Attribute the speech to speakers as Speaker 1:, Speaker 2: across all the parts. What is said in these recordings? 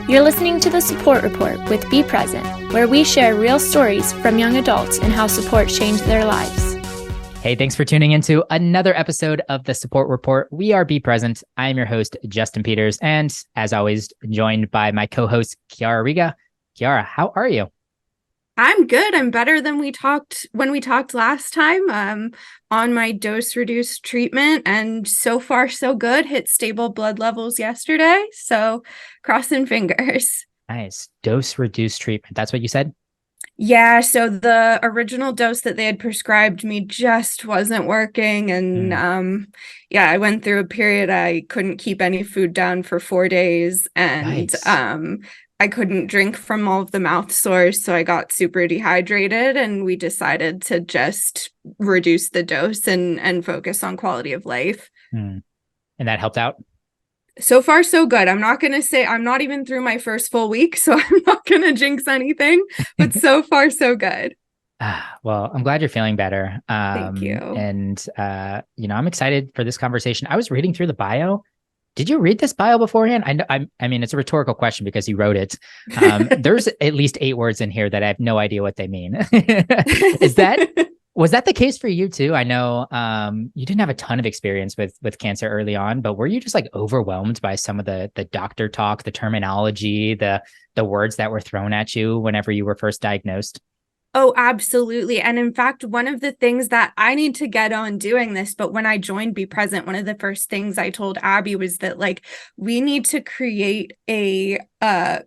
Speaker 1: You're listening to The Support Report with Be Present, where we share real stories from young adults and how support changed their lives.
Speaker 2: Hey, thanks for tuning into another episode of The Support Report. We are Be Present. I am your host, Justin Peters, and as always, joined by my co-host, Kiara Riga. Kiara, how are you?
Speaker 3: I'm good. I'm better than when we talked last time on my dose-reduced treatment, and so far so good. Hit stable blood levels yesterday, so crossing fingers.
Speaker 2: Nice. Dose-reduced treatment. That's what you said?
Speaker 3: Yeah, so the original dose that they had prescribed me just wasn't working, and I went through a period I couldn't keep any food down for 4 days, and
Speaker 2: Yikes.
Speaker 3: I couldn't drink from all of the mouth sores, so I got super dehydrated, and we decided to just reduce the dose and focus on quality of life.
Speaker 2: And that helped out?
Speaker 3: So far, so good. I'm not going to say I'm not even through my first full week, so I'm not going to jinx anything, but so far, so good.
Speaker 2: Well, I'm glad you're feeling better.
Speaker 3: Thank you.
Speaker 2: And, I'm excited for this conversation. I was reading through the bio. Did you read this bio beforehand? I mean, it's a rhetorical question because you wrote it. There's at least 8 words in here that I have no idea what they mean. Was that the case for you too? I know you didn't have a ton of experience with cancer early on, but were you just like overwhelmed by some of the doctor talk, the terminology, the words that were thrown at you whenever you were first diagnosed?
Speaker 3: Oh, absolutely. And in fact, one of the things that I need to get on doing this, but when I joined Be Present, one of the first things I told Abby was that we need to create a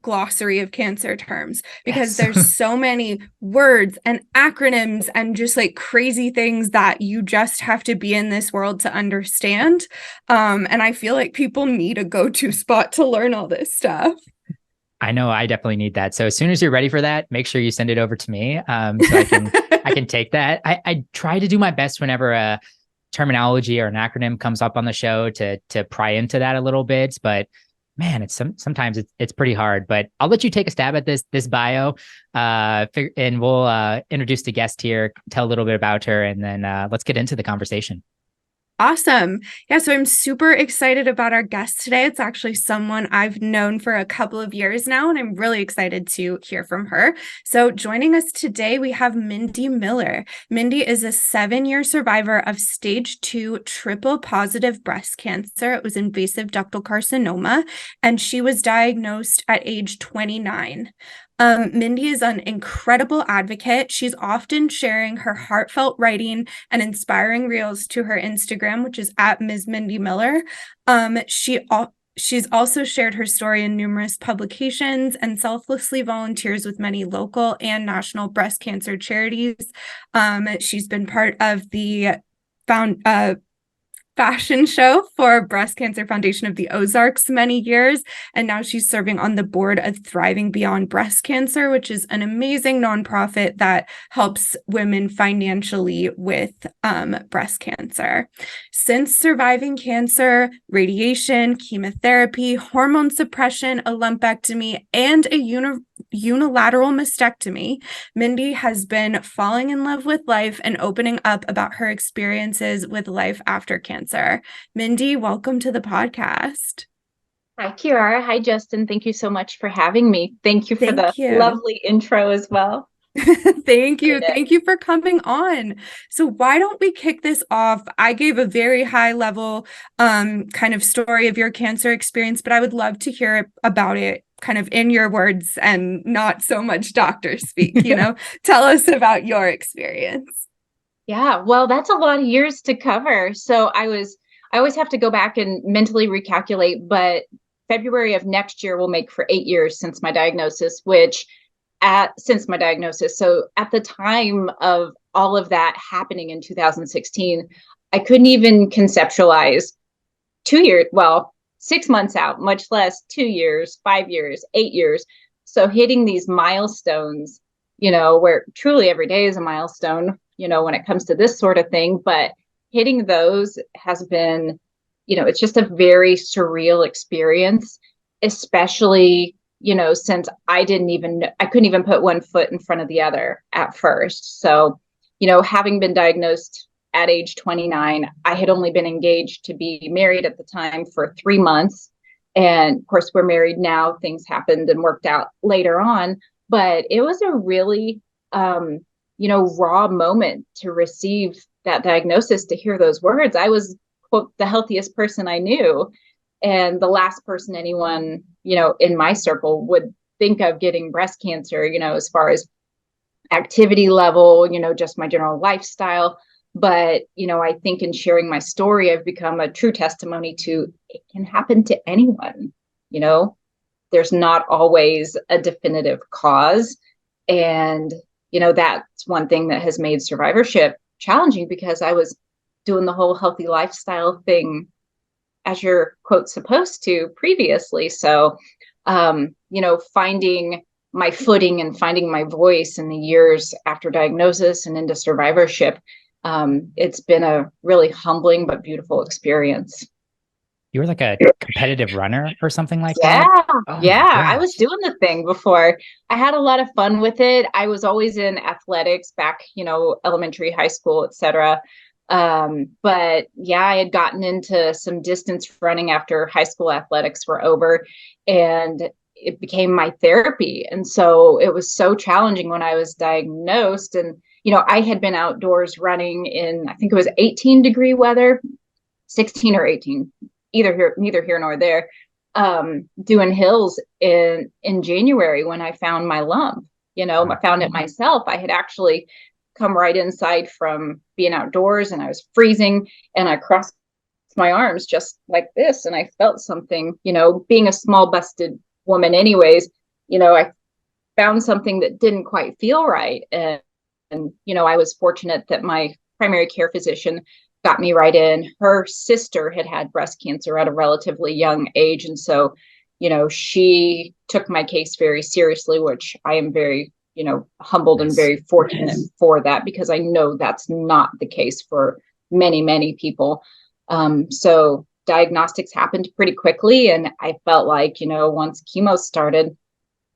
Speaker 3: glossary of cancer terms, because there's so many words and acronyms and just crazy things that you just have to be in this world to understand. And I feel like people need a go-to spot to learn all this stuff.
Speaker 2: I know I definitely need that. So as soon as you're ready for that, make sure you send it over to me so I can take that. I try to do my best whenever a terminology or an acronym comes up on the show to pry into that a little bit. But man, sometimes it's pretty hard. But I'll let you take a stab at this bio, and we'll introduce the guest here, tell a little bit about her, and then let's get into the conversation.
Speaker 3: Awesome. Yeah, so I'm super excited about our guest today. It's actually someone I've known for a couple of years now, and I'm really excited to hear from her. So joining us today, we have Mindy Miller. Mindy is a 7-year survivor of stage 2 triple positive breast cancer. It was invasive ductal carcinoma, and she was diagnosed at age 29. Mindy is an incredible advocate. She's often sharing her heartfelt writing and inspiring reels to her Instagram, which is at Ms. Mindy Miller. She's also shared her story in numerous publications and selflessly volunteers with many local and national breast cancer charities. She's been part of the fashion show for Breast Cancer Foundation of the Ozarks many years, and now she's serving on the board of Thriving Beyond Breast Cancer, which is an amazing nonprofit that helps women financially with breast cancer. Since surviving cancer, radiation, chemotherapy, hormone suppression, a lumpectomy, and a unilateral mastectomy, Mindy has been falling in love with life and opening up about her experiences with life after cancer. Mindy, welcome to the podcast.
Speaker 4: Hi, Kiara. Hi, Justin. Thank you so much for having me. Thank you for the lovely intro as well.
Speaker 3: Thank you. Thank you for coming on. So why don't we kick this off? I gave a very high level kind of story of your cancer experience, but I would love to hear about it kind of in your words and not so much doctor speak, Tell us about your experience.
Speaker 4: Yeah, well, that's a lot of years to cover. So I always have to go back and mentally recalculate, but February of next year will make for 8 years since my diagnosis, So at the time of all of that happening in 2016, I couldn't even conceptualize 2 years, 6 months out, much less 2 years, 5 years, 8 years. So hitting these milestones, where truly every day is a milestone, when it comes to this sort of thing, but hitting those has been, it's just a very surreal experience, especially, since I couldn't even put one foot in front of the other at first. So, having been diagnosed at age 29, I had only been engaged to be married at the time for 3 months. And of course, we're married now. Things happened and worked out later on. But it was a really, raw moment to receive that diagnosis, to hear those words. I was, quote, the healthiest person I knew, and the last person anyone, in my circle would think of getting breast cancer, as far as activity level, just my general lifestyle. But, I think in sharing my story, I've become a true testimony to it can happen to anyone. There's not always a definitive cause. And, that's one thing that has made survivorship challenging, because I was doing the whole healthy lifestyle thing as you're, quote, supposed to previously. So, finding my footing and finding my voice in the years after diagnosis and into survivorship, it's been a really humbling but beautiful experience.
Speaker 2: You were like a competitive runner or something like
Speaker 4: Yeah,
Speaker 2: that? Oh
Speaker 4: yeah.
Speaker 2: my
Speaker 4: I was
Speaker 2: gosh.
Speaker 4: doing the thing before. I had a lot of fun with it. I was always in athletics back, elementary, high school, etc. But yeah, I had gotten into some distance running after high school athletics were over, and it became my therapy. And so it was so challenging when I was diagnosed. And, I had been outdoors running in, I think it was 18-degree weather, 16 or 18, neither here nor there, doing hills in January when I found my lump. I found it myself. I had actually come right inside from being outdoors, and I was freezing, and I crossed my arms just like this, and I felt something, being a small busted woman anyways, I found something that didn't quite feel right. And I was fortunate that my primary care physician got me right in. Her sister had breast cancer at a relatively young age. And so, she took my case very seriously, which I am very, humbled and very fortunate for that, because I know that's not the case for many, many people. So diagnostics happened pretty quickly. And I felt like, once chemo started,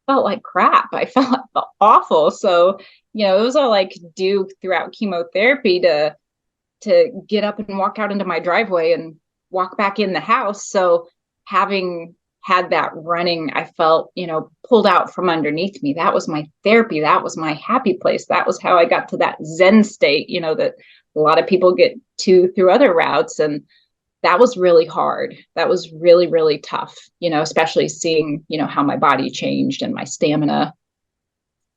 Speaker 4: felt like crap. I felt awful. So, it was all I could do throughout chemotherapy to get up and walk out into my driveway and walk back in the house. So having had that running, I felt, pulled out from underneath me. That was my therapy. That was my happy place. That was how I got to that Zen state, that a lot of people get to through other routes. And that was really hard. That was really, really tough, especially seeing, how my body changed and my stamina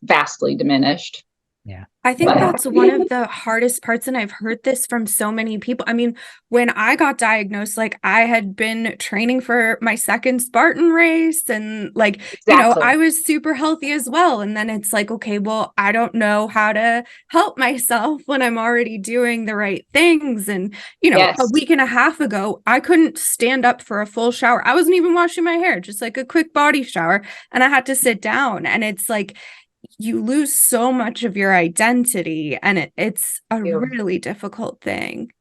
Speaker 4: vastly diminished.
Speaker 2: Yeah.
Speaker 3: I think that's one of the hardest parts, and I've heard this from so many people. I mean, when I got diagnosed, like, I had been training for my second Spartan race, and
Speaker 4: Exactly.
Speaker 3: I was super healthy as well. And then it's like, okay, well, I don't know how to help myself when I'm already doing the right things. And,
Speaker 4: Yes.
Speaker 3: a week and a half ago, I couldn't stand up for a full shower. I wasn't even washing my hair, just like a quick body shower. And I had to sit down. And it's like, you lose so much of your identity, and it's a really difficult thing.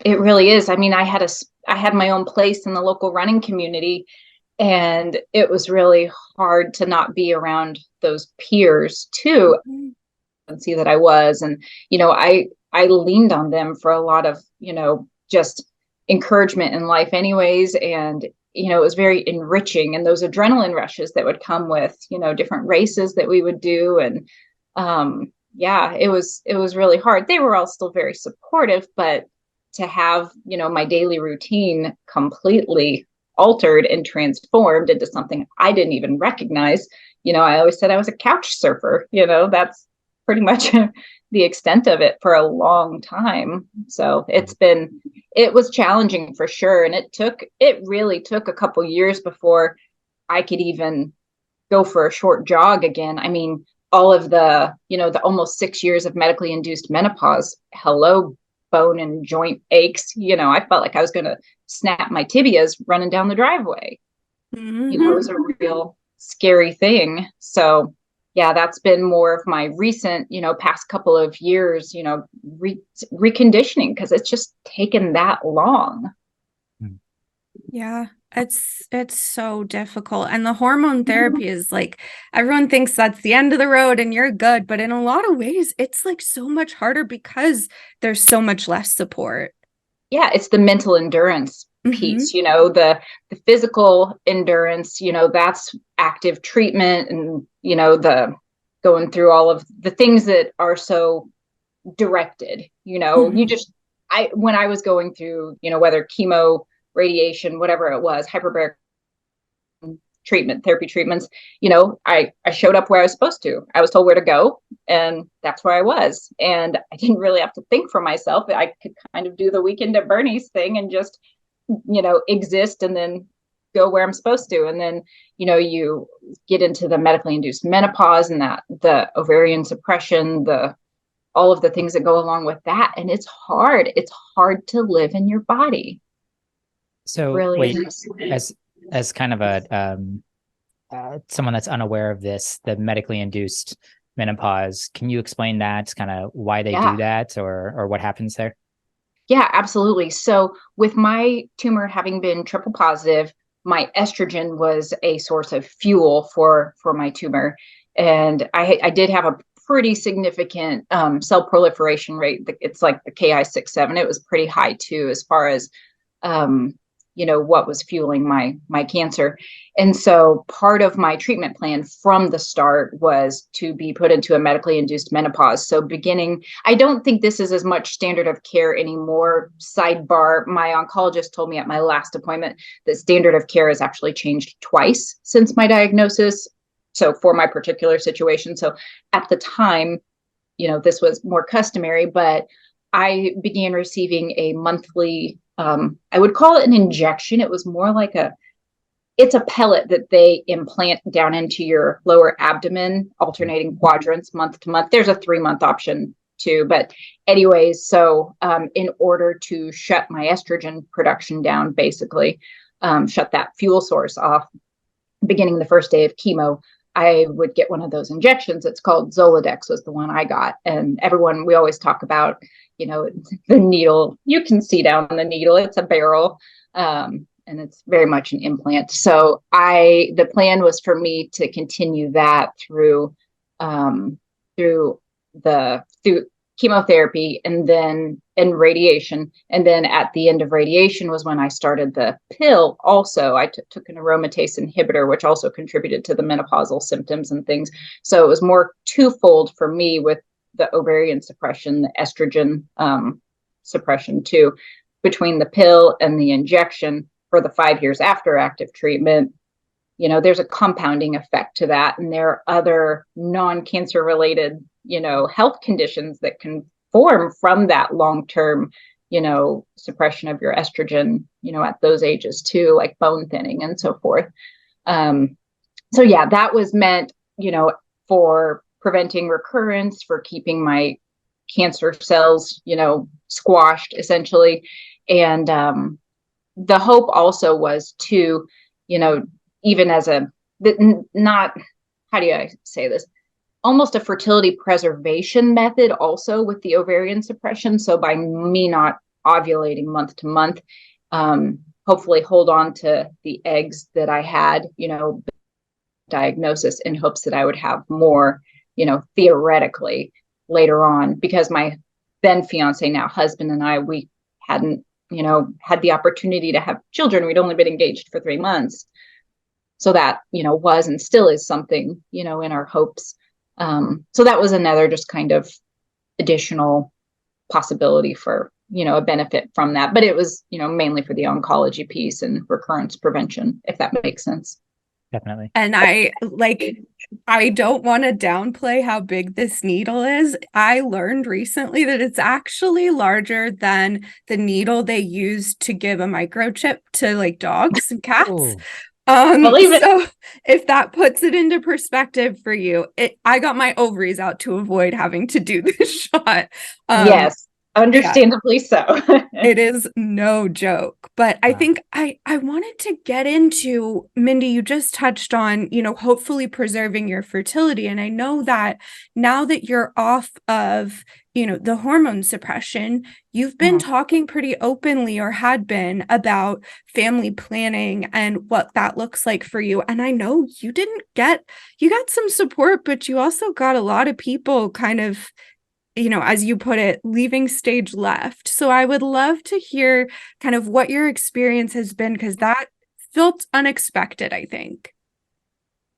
Speaker 4: It really is. I mean, I had my own place in the local running community, and it was really hard to not be around those peers too, and see that I was. And, I leaned on them for a lot of, just encouragement in life anyways. And it was very enriching, and those adrenaline rushes that would come with, different races that we would do. And it was really hard. They were all still very supportive, but to have, my daily routine completely altered and transformed into something I didn't even recognize. I always said I was a couch surfer, that's pretty much the extent of it for a long time. So it was challenging for sure. And it really took a couple years before I could even go for a short jog again. I mean, all of the almost 6 years of medically induced menopause, hello, bone and joint aches. I felt like I was going to snap my tibias running down the driveway.
Speaker 3: Mm-hmm.
Speaker 4: It was a real scary thing. So yeah, that's been more of my recent, past couple of years, reconditioning, because it's just taken that long.
Speaker 3: Yeah, it's so difficult. And the hormone therapy is like, everyone thinks that's the end of the road and you're good. But in a lot of ways, it's like so much harder because there's so much less support.
Speaker 4: Yeah, it's the mental endurance piece, the physical endurance, that's active treatment, and, the going through all of the things that are so directed, when I was going through, whether chemo, radiation, whatever it was, hyperbaric therapy treatments, I showed up where I was supposed to. I was told where to go, and that's where I was. And I didn't really have to think for myself. I could kind of do the weekend at Bernie's thing and just, exist and then go where I'm supposed to. And then, you get into the medically induced menopause and the ovarian suppression, all of the things that go along with that. And it's hard. It's hard to live in your body.
Speaker 2: So
Speaker 4: really
Speaker 2: wait, as kind of a someone that's unaware of this, the medically induced menopause, can you explain that, kind of why they do that, or what happens there?
Speaker 4: Yeah, absolutely. So with my tumor having been triple positive, my estrogen was a source of fuel for my tumor. And I did have a pretty significant cell proliferation rate. It's like the Ki-67. It was pretty high too, as far as, what was fueling my cancer. And so part of my treatment plan from the start was to be put into a medically induced menopause. So I don't think this is as much standard of care anymore. Sidebar, my oncologist told me at my last appointment that standard of care has actually changed twice since my diagnosis. So for my particular situation. So at the time, this was more customary, but I began receiving a monthly, I would call it an injection. It was more like it's a pellet that they implant down into your lower abdomen, alternating quadrants month to month. There's a 3-month option too. But anyways, so in order to shut my estrogen production down, basically, shut that fuel source off, beginning the first day of chemo, I would get one of those injections. It's called Zoladex, was the one I got. And we always talk about, the needle. You can see down the needle. It's a barrel, and it's very much an implant. So the plan was for me to continue that through chemotherapy and radiation. And then at the end of radiation was when I started the pill. Also, I took an aromatase inhibitor, which also contributed to the menopausal symptoms and things. So it was more twofold for me with the ovarian suppression, the estrogen suppression too, between the pill and the injection for the 5 years after active treatment. There's a compounding effect to that. And there are other non-cancer related, health conditions that can form from that long-term, suppression of your estrogen, at those ages too, like bone thinning and so forth. So yeah, that was meant, for preventing recurrence, for keeping my cancer cells, squashed essentially. And the hope also was to, even as not, how do I say this? Almost a fertility preservation method also with the ovarian suppression. So by me not ovulating month to month, hopefully hold on to the eggs that I had, diagnosis, in hopes that I would have more, theoretically later on, because my then fiance, now husband, and I, we hadn't, had the opportunity to have children. We'd only been engaged for 3 months. So that, was and still is something, in our hopes. So that was another just kind of additional possibility for, a benefit from that. But it was, mainly for the oncology piece and recurrence prevention, if that makes sense.
Speaker 2: Definitely.
Speaker 3: And I don't want to downplay how big this needle is. I learned recently that it's actually larger than the needle they use to give a microchip to like dogs and cats.
Speaker 2: Ooh.
Speaker 3: So if that puts it into perspective for you, I got my ovaries out to avoid having to do this shot.
Speaker 4: Yes, understandably so.
Speaker 3: It is no joke. But I think I wanted to get into, Mindy, you just touched on, hopefully preserving your fertility. And I know that now that you're off of, the hormone suppression, you've been talking pretty openly, or had been, about family planning and what that looks like for you. And I know you got some support, but you also got a lot of people kind of as you put it, leaving stage left. So I would love to hear kind of what your experience has been, because that felt unexpected, I think.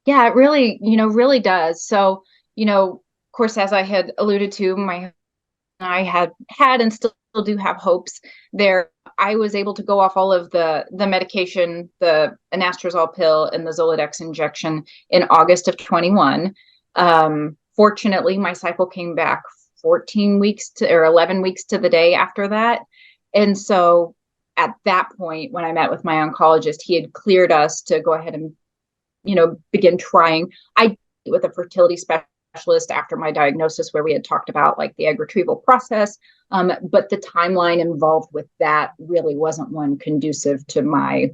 Speaker 4: Yeah, it really, really does. So, of course, as I had alluded to, I had and still do have hopes there. I was able to go off all of the medication, the anastrozole pill and the Zoladex injection in August of 21. Fortunately, my cycle came back 14 weeks or 11 weeks to the day after that. And so at that point, when I met with my oncologist, he had cleared us to go ahead and, begin trying. I with a fertility specialist after my diagnosis, where we had talked about like the egg retrieval process. But the timeline involved with that really wasn't one conducive to my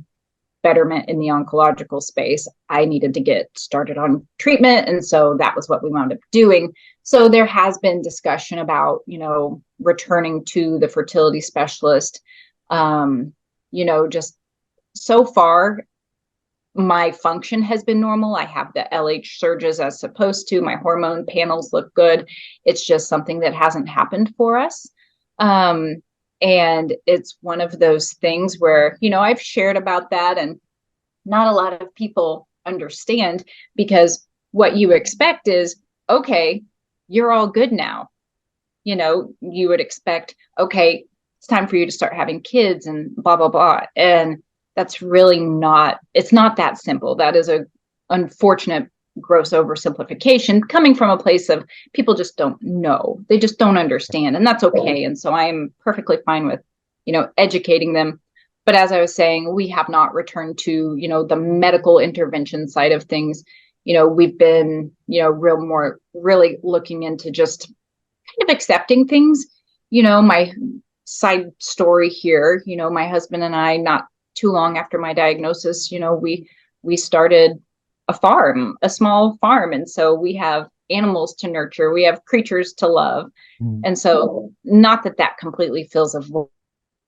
Speaker 4: betterment in the oncological space. I needed to get started on treatment. And so that was what we wound up doing. So there has been discussion about, returning to the fertility specialist. Just so far, my function has been normal. I have the LH surges as supposed to. My hormone panels look good. It's just something that hasn't happened for us. And it's one of those things where, I've shared about that and not a lot of people understand, because what you expect is, okay, you're all good now. You would expect, okay, it's time for you to start having kids and blah, blah, blah. And that's really it's not that simple. That is a unfortunate gross oversimplification coming from a place of people just don't know. They just don't understand. And that's okay. And so I'm perfectly fine with, educating them. But as I was saying, we have not returned to, the medical intervention side of things. We've been, really looking into just kind of accepting things. My side story here, my husband and I, not too long after my diagnosis, we started a small farm. And so we have animals to nurture, we have creatures to love. And so not that completely fills a void,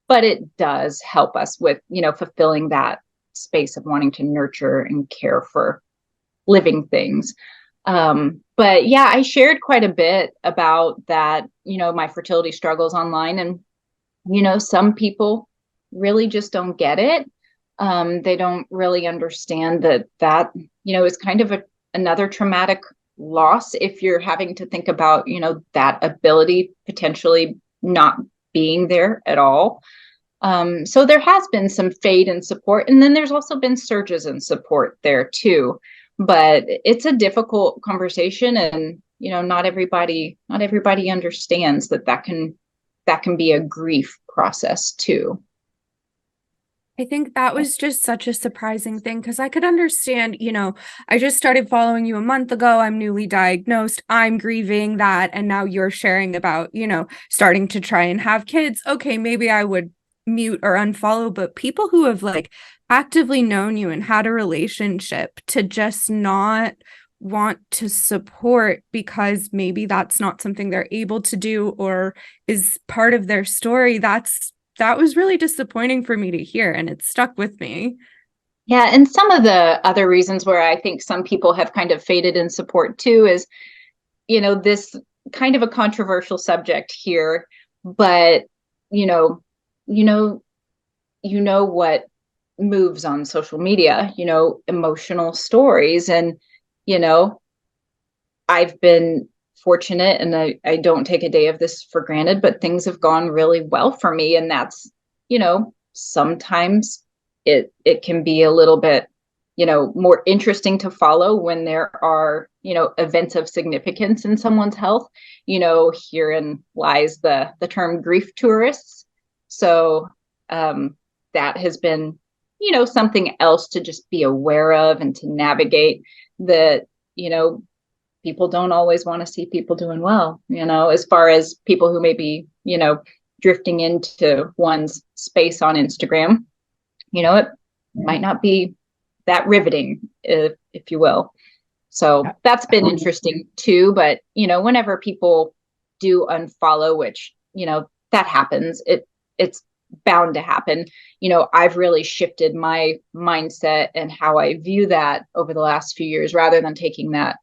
Speaker 4: but it does help us with, fulfilling that space of wanting to nurture and care for living things. But yeah, I shared quite a bit about that, my fertility struggles online. And, some people really just don't get it. They don't really understand that is kind of another traumatic loss if you're having to think about, that ability potentially not being there at all. So there has been some fade in support, and then there's also been surges in support there too. But it's a difficult conversation, and not everybody understands that can be a grief process too.
Speaker 3: I think that was just such a surprising thing, because I could understand, I just started following you a month ago. I'm newly diagnosed. I'm grieving that. And now you're sharing about, starting to try and have kids. Okay, maybe I would mute or unfollow, but people who have like actively known you and had a relationship to just not want to support because maybe that's not something they're able to do or is part of their story, that was really disappointing for me to hear, and it stuck with me.
Speaker 4: Yeah, and some of the other reasons where I think some people have kind of faded in support too is, this kind of a controversial subject here, but what moves on social media, emotional stories. And, I've been fortunate, and I don't take a day of this for granted, but things have gone really well for me. And that's, sometimes it can be a little bit, more interesting to follow when there are, events of significance in someone's health. Herein lies the term grief tourists. So that has been, something else to just be aware of and to navigate that, people don't always want to see people doing well, as far as people who may be, drifting into one's space on Instagram, it might not be that riveting, if you will. So that's been interesting too. But, whenever people do unfollow, which, that happens, it's bound to happen. I've really shifted my mindset and how I view that over the last few years, rather than taking that,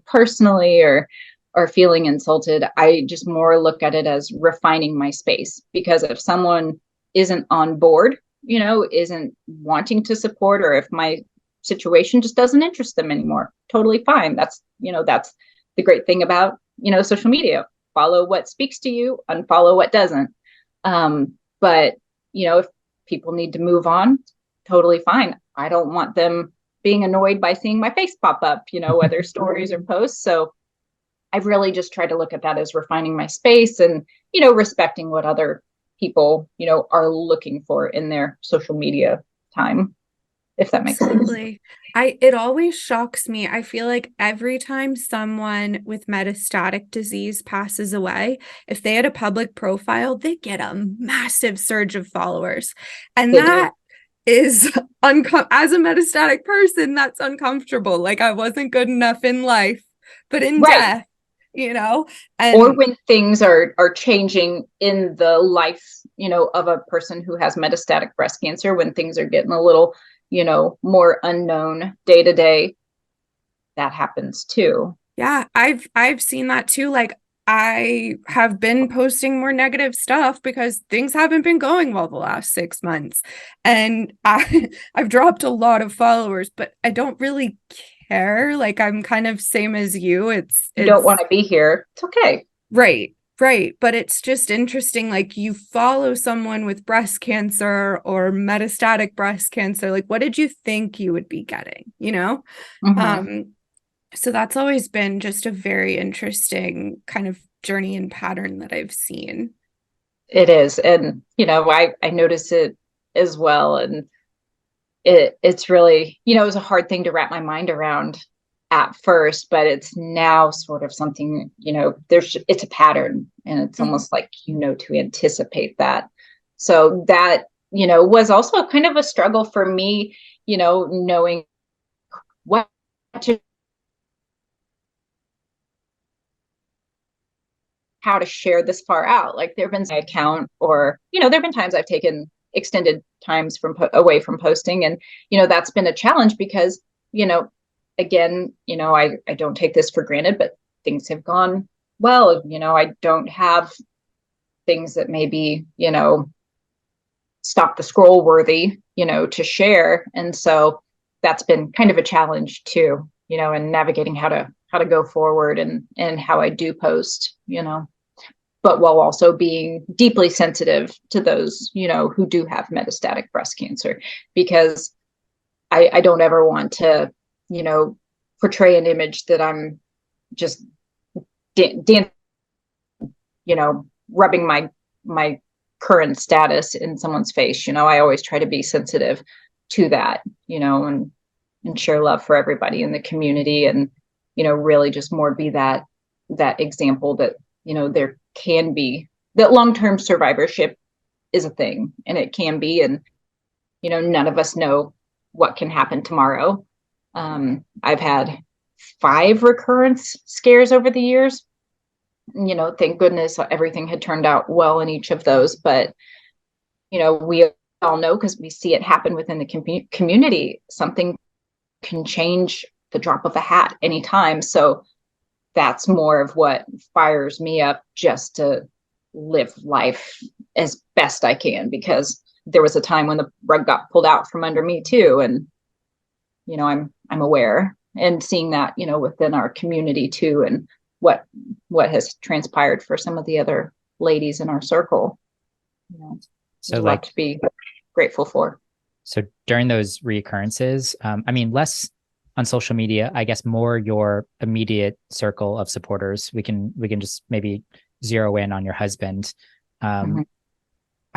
Speaker 4: personally or are feeling insulted, I just more look at it as refining my space. Because if someone isn't on board, isn't wanting to support, or if my situation just doesn't interest them anymore, totally fine. That's the great thing about, social media. Follow what speaks to you, unfollow what doesn't. But, if people need to move on, totally fine. I don't want them being annoyed by seeing my face pop up, whether stories or posts. So I've really just tried to look at that as refining my space and, respecting what other people, are looking for in their social media time, if that makes sense.
Speaker 3: It always shocks me. I feel like every time someone with metastatic disease passes away, if they had a public profile, they get a massive surge of followers. And that is as a metastatic person, that's uncomfortable. Like, I wasn't good enough in life, but in death, and
Speaker 4: or when things are changing in the life, of a person who has metastatic breast cancer, when things are getting a little, more unknown day to day, that happens too.
Speaker 3: Yeah, I've seen that too. Like, I have been posting more negative stuff because things haven't been going well the last 6 months. And I've dropped a lot of followers, but I don't really care. Like, I'm kind of same as you.
Speaker 4: You don't want to be here. It's okay.
Speaker 3: Right. But it's just interesting. Like, you follow someone with breast cancer or metastatic breast cancer. Like, what did you think you would be getting,
Speaker 4: Mm-hmm.
Speaker 3: So that's always been just a very interesting kind of journey and pattern that I've seen.
Speaker 4: It is. And, I notice it as well. And it's really, it was a hard thing to wrap my mind around at first, but it's now sort of something, it's a pattern, and it's almost like, to anticipate that. So that, was also kind of a struggle for me, knowing what to, how to share this far out. Like, there have been my account, or, there have been times I've taken extended times away from posting. And, that's been a challenge because, again, I don't take this for granted, but things have gone well. I don't have things that maybe, stop the scroll worthy, to share. And so that's been kind of a challenge too, and navigating how to go forward and how I do post, but while also being deeply sensitive to those, who do have metastatic breast cancer, because I don't ever want to, portray an image that I'm just, rubbing my current status in someone's face. I always try to be sensitive to that, and share love for everybody in the community, and, really just more be that example that, there can be, that long-term survivorship is a thing, and it can be, and, none of us know what can happen tomorrow. I've had 5 recurrence scares over the years. Thank goodness everything had turned out well in each of those. But, we all know, because we see it happen within the community, something can change the drop of a hat anytime. So that's more of what fires me up, just to live life as best I can, because there was a time when the rug got pulled out from under me too. And, I'm aware, and seeing that, within our community too, and what has transpired for some of the other ladies in our circle,
Speaker 2: so
Speaker 4: like to be grateful for.
Speaker 2: So during those reoccurrences, less on social media, I guess more your immediate circle of supporters. We can just maybe zero in on your husband.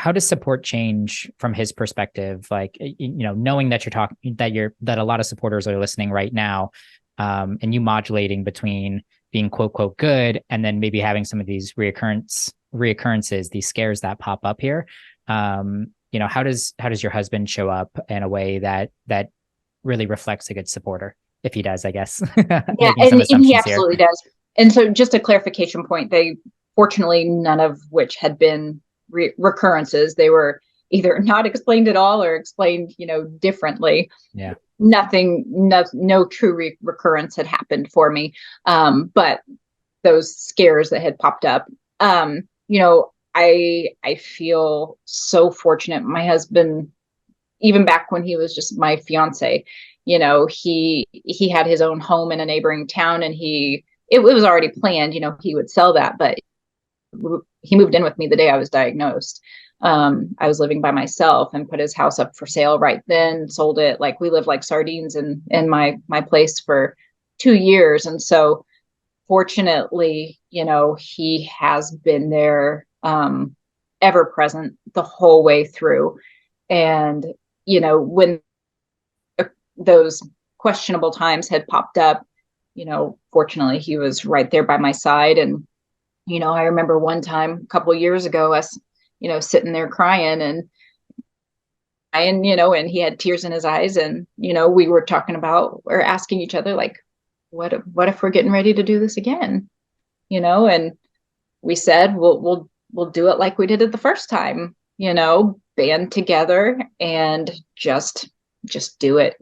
Speaker 2: How does support change from his perspective? Like, knowing that that a lot of supporters are listening right now, and you modulating between being quote good and then maybe having some of these reoccurrences, these scares that pop up here. How does your husband show up in a way that really reflects a good supporter, if he does, I guess?
Speaker 4: Yeah, and he absolutely does. And so, just a clarification point, they fortunately, none of which had been recurrences. They were either not explained at all or explained, differently.
Speaker 2: Yeah.
Speaker 4: No true recurrence had happened for me. But those scares that had popped up. I feel so fortunate. My husband, even back when he was just my fiance, he had his own home in a neighboring town, and it was already planned, he would sell that, but he moved in with me the day I was diagnosed. I was living by myself and put his house up for sale right then, sold it. Like, we lived like sardines in my place for 2 years. And so fortunately, he has been there, ever present the whole way through. And, when those questionable times had popped up, fortunately he was right there by my side. And, I remember one time a couple of years ago, us, sitting there crying and and he had tears in his eyes, and, we were talking about, or asking each other, like, what if we're getting ready to do this again? And we said, we'll do it like we did it the first time, band together and just do it,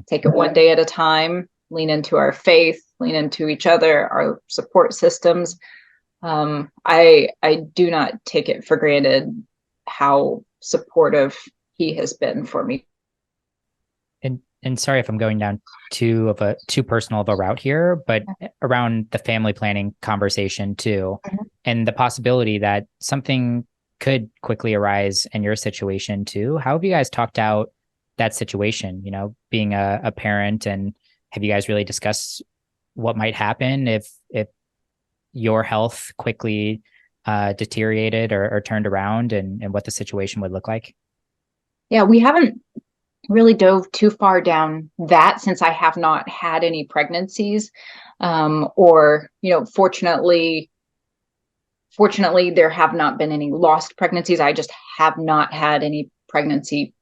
Speaker 4: take it one day at a time, lean into our faith, lean into each other, our support systems. I do not take it for granted how supportive he has been for me.
Speaker 2: And sorry if I'm going down too personal of a route here, but around the family planning conversation too, and the possibility that something could quickly arise in your situation too. How have you guys talked out that situation, being a parent, and have you guys really discussed what might happen if your health quickly deteriorated or turned around, and what the situation would look like?
Speaker 4: Yeah, we haven't really dove too far down that, since I have not had any pregnancies, or, fortunately there have not been any lost pregnancies. I just have not had any pregnancy,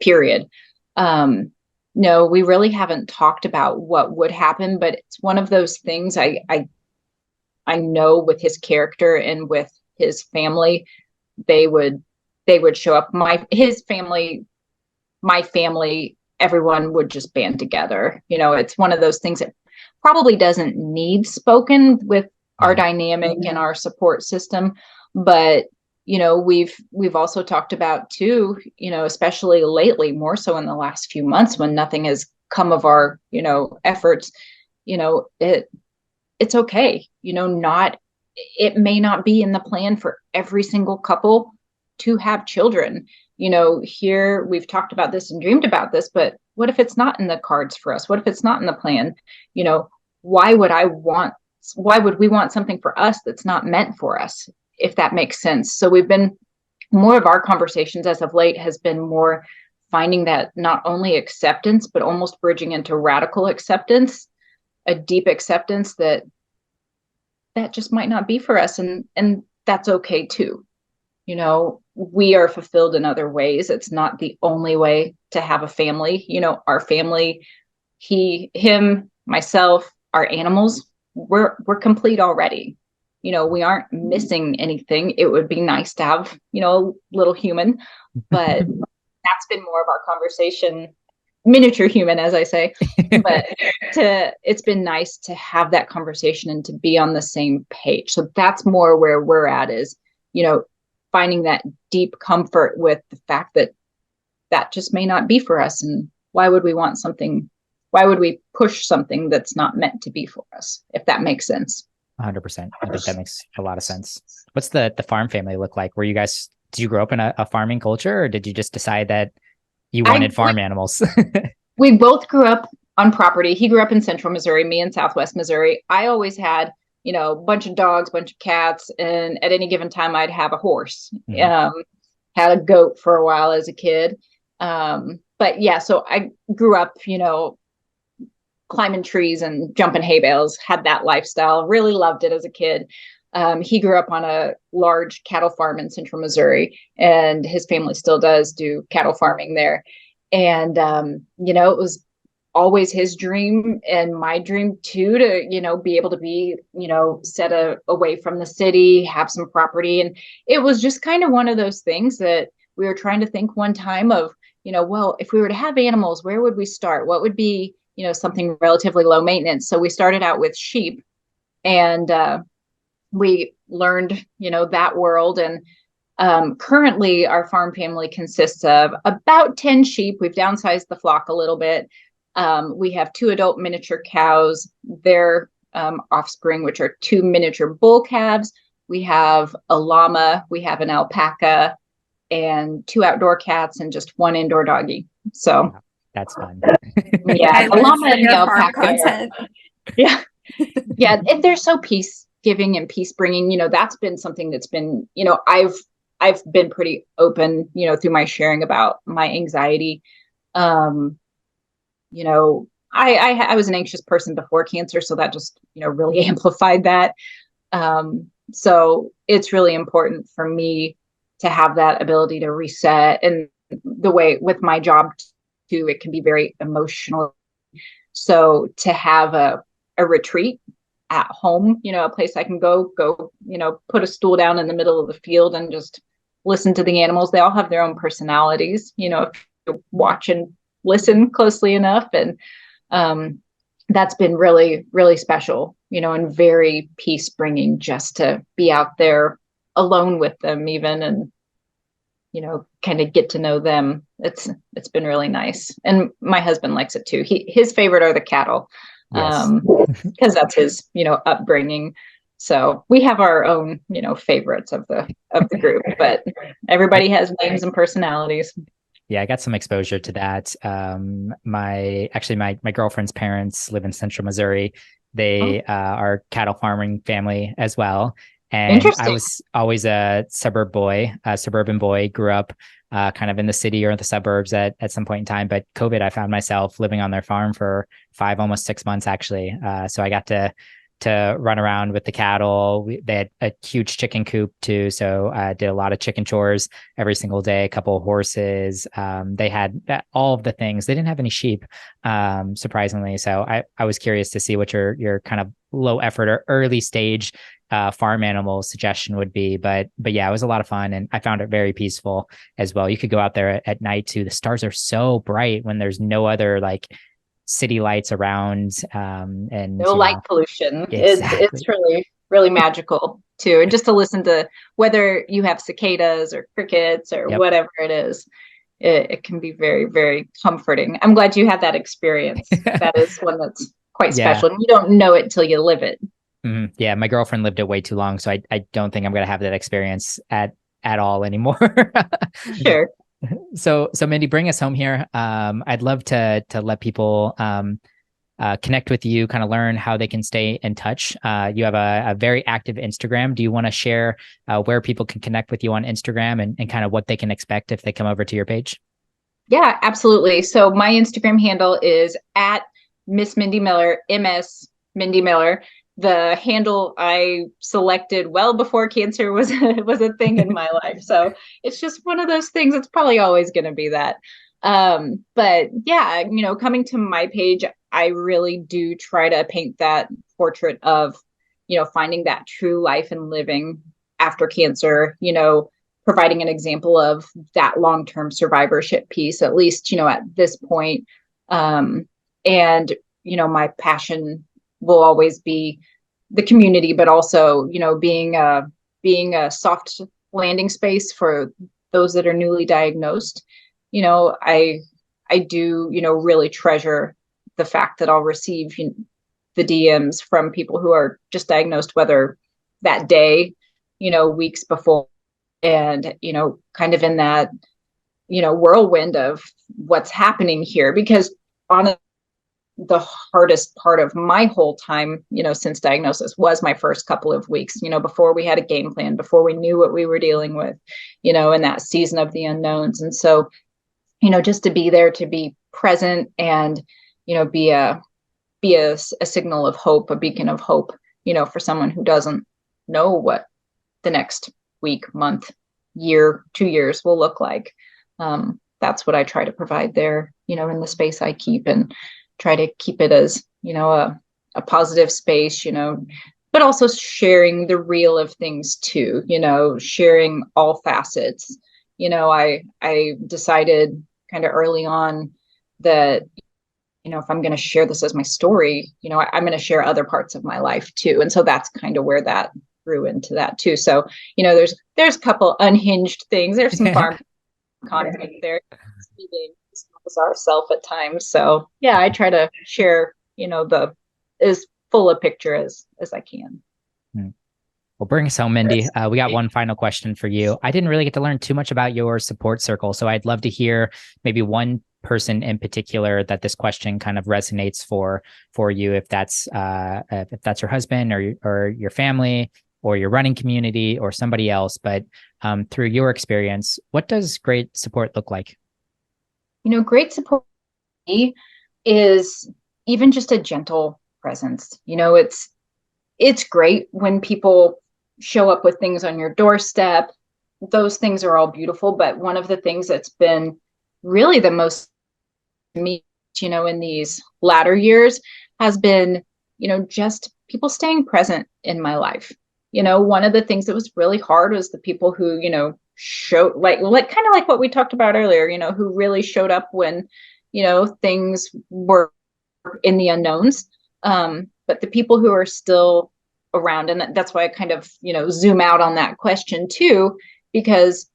Speaker 4: period. No, we really haven't talked about what would happen, but it's one of those things I know with his character and with his family, they would show up. His family, my family, everyone would just band together. It's one of those things that probably doesn't need spoken with our dynamic and our support system. But, we've also talked about too, especially lately, more so in the last few months when nothing has come of our, efforts, it's okay. It may not be in the plan for every single couple to have children. Here we've talked about this and dreamed about this, but what if it's not in the cards for us? What if it's not in the plan? Why would we want something for us that's not meant for us, if that makes sense? So more of our conversations as of late has been more finding that not only acceptance, but almost bridging into radical acceptance, a deep acceptance that just might not be for us. And that's okay too. We are fulfilled in other ways. It's not the only way to have a family. Our family, him, myself, our animals, we're complete already. We aren't missing anything. It would be nice to have, a little human, but that's been more of our conversation, miniature human, as I say. But it's been nice to have that conversation and to be on the same page. So that's more where we're at, is, finding that deep comfort with the fact that just may not be for us. And why would we push something that's not meant to be for us, if that makes sense?
Speaker 2: 100%. I think that makes a lot of sense. What's the farm family look like? Did you grow up in a farming culture, or did you just decide that you wanted farm animals?
Speaker 4: We both grew up on property. He grew up in central Missouri, me in southwest Missouri. I always had, a bunch of dogs, bunch of cats, and at any given time I'd have a horse.
Speaker 2: Mm-hmm.
Speaker 4: Had a goat for a while as a kid. But yeah, so I grew up, climbing trees and jumping hay bales, had that lifestyle, really loved it as a kid. He grew up on a large cattle farm in central Missouri, and his family still does do cattle farming there. And, it was always his dream and my dream too, to, be able to be, set away from the city, have some property. And it was just kind of one of those things that we were trying to think one time of, well, if we were to have animals, where would we start? What would be, something relatively low maintenance? So we started out with sheep. And we learned, that world. And currently our farm family consists of about 10 sheep. We've downsized the flock a little bit. We have 2 adult miniature cows, their offspring, which are 2 miniature bull calves. We have a llama, we have an alpaca, and 2 outdoor cats, and just 1 indoor doggie. So
Speaker 2: that's fun.
Speaker 4: Yeah, the llama and the alpaca.
Speaker 3: Content.
Speaker 4: Yeah. Yeah. And they're so peace giving and peace bringing. That's been something that's been, I've been pretty open, through my sharing about my anxiety. I was an anxious person before cancer, so that just, really amplified that. So it's really important for me to have that ability to reset. And the way with my job too, it can be very emotional. So to have a retreat at home, a place I can go, put a stool down in the middle of the field and just listen to the animals. They all have their own personalities, if you watch and listen closely enough. And that's been really, really special, and very peace bringing, just to be out there alone with them even, and, kind of get to know them. It's been really nice. And my husband likes it too. His favorite are the cattle, because that's his, upbringing. So we have our own, favorites of the group, but everybody has names and personalities.
Speaker 2: Yeah, I got some exposure to that. My girlfriend's parents live in central Missouri. They are cattle farming family as well. And I was always a suburban boy, grew up kind of in the city or the suburbs at some point in time. But COVID, I found myself living on their farm for 5, almost 6 months, actually. So I got to run around with the cattle. They had a huge chicken coop too. So I did a lot of chicken chores every single day, a couple of horses. They had all of the things. They didn't have any sheep, surprisingly. So I was curious to see what your kind of low effort or early stage farm animal suggestion would be. But yeah, it was a lot of fun, and I found it very peaceful as well. You could go out there at night too. The stars are so bright when there's no other city lights around, and
Speaker 4: no light pollution.
Speaker 2: Exactly.
Speaker 4: It's really, really magical too. And just to listen to whether you have cicadas or crickets or whatever it is, it can be very, very comforting. I'm glad you had that experience. That is one that's quite special. And you don't know it till you live it.
Speaker 2: Mm-hmm. Yeah, my girlfriend lived it way too long, so I don't think I'm going to have that experience at all anymore.
Speaker 4: Sure.
Speaker 2: So Mindy, bring us home here. I'd love to let people connect with you, kind of learn how they can stay in touch. You have a very active Instagram. Do you want to share where people can connect with you on Instagram and kind of what they can expect if they come over to your page?
Speaker 4: Yeah, absolutely. So my Instagram handle is at Miss Mindy Miller, MS Mindy Miller. The handle I selected well before cancer was a thing in my life. So it's just one of those things. It's probably always going to be that. But yeah, coming to my page, I really do try to paint that portrait of, finding that true life and living after cancer, providing an example of that long-term survivorship piece, at least, at this point. And, my passion will always be the community, but also, being a soft landing space for those that are newly diagnosed. I do, really treasure the fact that I'll receive the DMs from people who are just diagnosed, whether that day, weeks before, and, kind of in that, whirlwind of what's happening here, because honestly, the hardest part of my whole time, since diagnosis was my first couple of weeks, before we had a game plan, before we knew what we were dealing with, in that season of the unknowns. And so, just to be there, to be present and, be a signal of hope, a beacon of hope, for someone who doesn't know what the next week, month, year, 2 years will look like. That's what I try to provide there, in the space I keep, and try to keep it as, a positive space, but also sharing the real of things too, sharing all facets. I decided kind of early on that if I'm going to share this as my story, I'm going to share other parts of my life too. And so that's kind of where that grew into that too. So, there's a couple unhinged things. There's some farm content there. As ourself at times. So yeah, I try to share, the as full a picture as I can.
Speaker 2: Well, bring us home, Mindy. We got one final question for you. I didn't really get to learn too much about your support circle, so I'd love to hear maybe one person in particular that this question kind of resonates for you, if that's your husband or your family or your running community or somebody else. But through your experience, what does great support look like?
Speaker 4: Great support is even just a gentle presence. It's great when people show up with things on your doorstep. Those things are all beautiful. But one of the things that's been really the most to me, in these latter years has been, just people staying present in my life. One of the things that was really hard was the people who, showed like kind of like what we talked about earlier, who really showed up when, things were in the unknowns. But the people who are still around, and that's why I kind of, zoom out on that question too, because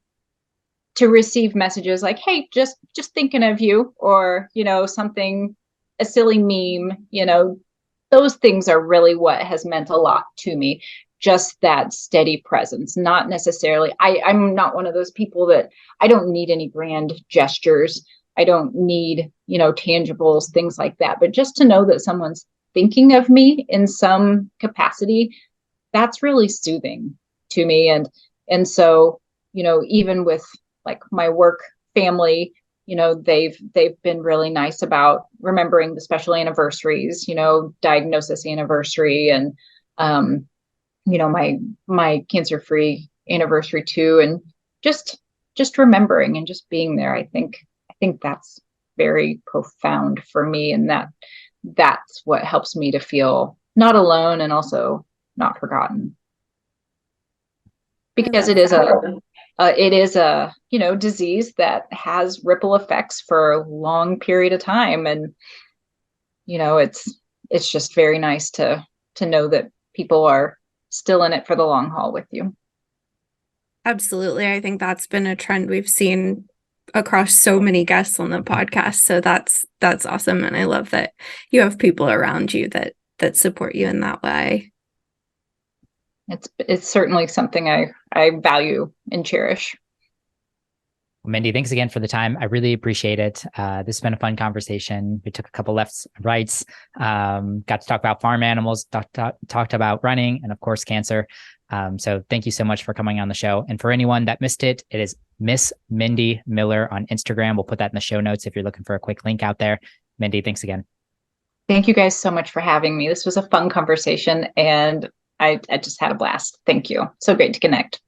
Speaker 4: to receive messages like, hey, just thinking of you, or, something, a silly meme, those things are really what has meant a lot to me. Just that steady presence, not necessarily, I'm not one of those people that I don't need any grand gestures. I don't need, tangibles, things like that. But just to know that someone's thinking of me in some capacity, that's really soothing to me. And so, even with like my work family, they've been really nice about remembering the special anniversaries, diagnosis anniversary, and my cancer-free anniversary too, and just remembering and just being there. I think that's very profound for me, and that's what helps me to feel not alone and also not forgotten, because it is a disease that has ripple effects for a long period of time, and it's just very nice to know that people are still in it for the long haul with you.
Speaker 3: Absolutely. I think that's been a trend we've seen across so many guests on the podcast. So that's awesome. And I love that you have people around you that support you in that way.
Speaker 4: It's certainly something I value and cherish.
Speaker 2: Mindy, thanks again for the time. I really appreciate it. This has been a fun conversation. We took a couple lefts and rights, got to talk about farm animals, talked about running, and of course, cancer. So thank you so much for coming on the show. And for anyone that missed it, it is Miss Mindy Miller on Instagram. We'll put that in the show notes if you're looking for a quick link out there. Mindy, thanks again.
Speaker 4: Thank you guys so much for having me. This was a fun conversation, and I just had a blast. Thank you. So great to connect.